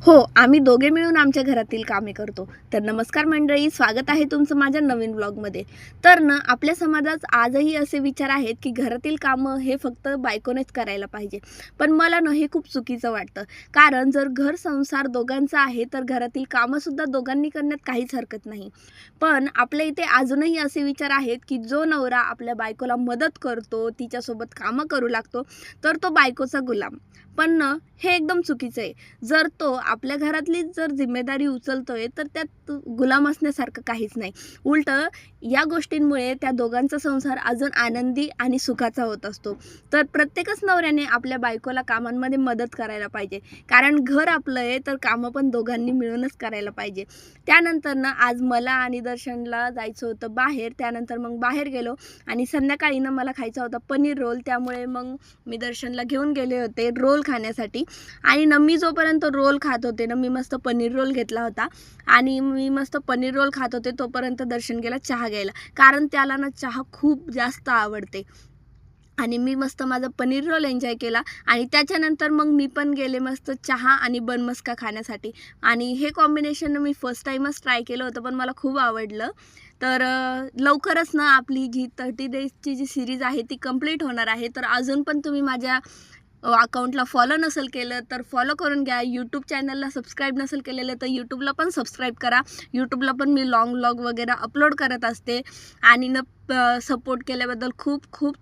हो, आम्ही दोघे मिळून आमच्या घरातील कामे करतो. तर नमस्कार मंडळी, स्वागत आहे तुमचं माझ्या नवीन ब्लॉगमध्ये. तर ना आपल्या समाजात आजही असे विचार आहेत की घरातील कामं हे फक्त बायकोनेच करायला पाहिजे. पण मला ना हे खूप चुकीचं वाटतं. कारण जर घर संसार दोघांचा आहे तर घरातील कामंसुद्धा दोघांनी करण्यात काहीच हरकत नाही. पण आपल्या इथे अजूनही असे विचार आहेत की जो नवरा आपल्या बायकोला मदत करतो, तिच्यासोबत कामं करू लागतो, तर तो बायकोचा गुलाम. पण ना हे एकदम चुकीचं आहे. जर तो आपल्या घरातली जर जिम्मेदारी उचलतोय तर त्यात गुलाम असण्यासारखं काहीच नाही. उलटं या गोष्टींमुळे त्या दोघांचा संसार अजून आनंदी आणि सुखाचा होत असतो. तर प्रत्येकच नवऱ्याने आपल्या बायकोला कामांमध्ये मदत करायला पाहिजे. कारण घर आपलं आहे तर कामं पण दोघांनी मिळूनच करायला पाहिजे. त्यानंतर ना आज मला आणि दर्शनला जायचं होतं बाहेर. त्यानंतर मग बाहेर गेलो आणि संध्याकाळी ना मला खायचा होता पनीर रोल. त्यामुळे मग मी दर्शनला घेऊन गेले होते रोल खाण्यासाठी. आणि ना मी जोपर्यंत रोल खात होते ना, मी मस्त पनीर रोल घेतला होता आणि मी मस्त पनीर रोल खात होते तोपर्यंत दर्शन गेला चहा घ्यायला. कारण त्याला ना चहा खूप जास्त आवडते. आणि मी मस्त माझा पनीर रोल एन्जॉय केला आणि त्याच्यानंतर मग मी पण गेले मस्त चहा आणि बन मस्का खाण्यासाठी. आणि हे कॉम्बिनेशन मी फर्स्ट टाईमच ट्राय केलं होतं, पण मला खूप आवडलं. तर लवकरच ना आपली जी 30 डेजची जी सिरीज आहे ती कंप्लीट होणार आहे. तर अजून पण तुम्ही माझ्या अकाउंटला फॉलो नसेल केलं तर फॉलो करून घ्या. यूट्यूब चॅनलला सबस्क्राईब नसेल केलेलं तर यूट्यूबला पण सबस्क्राईब करा. यूट्यूबला पण मी लाँग व्लॉग वगैरे अपलोड करत असते. आणि सपोर्ट केल्याबद्दल खूप खूप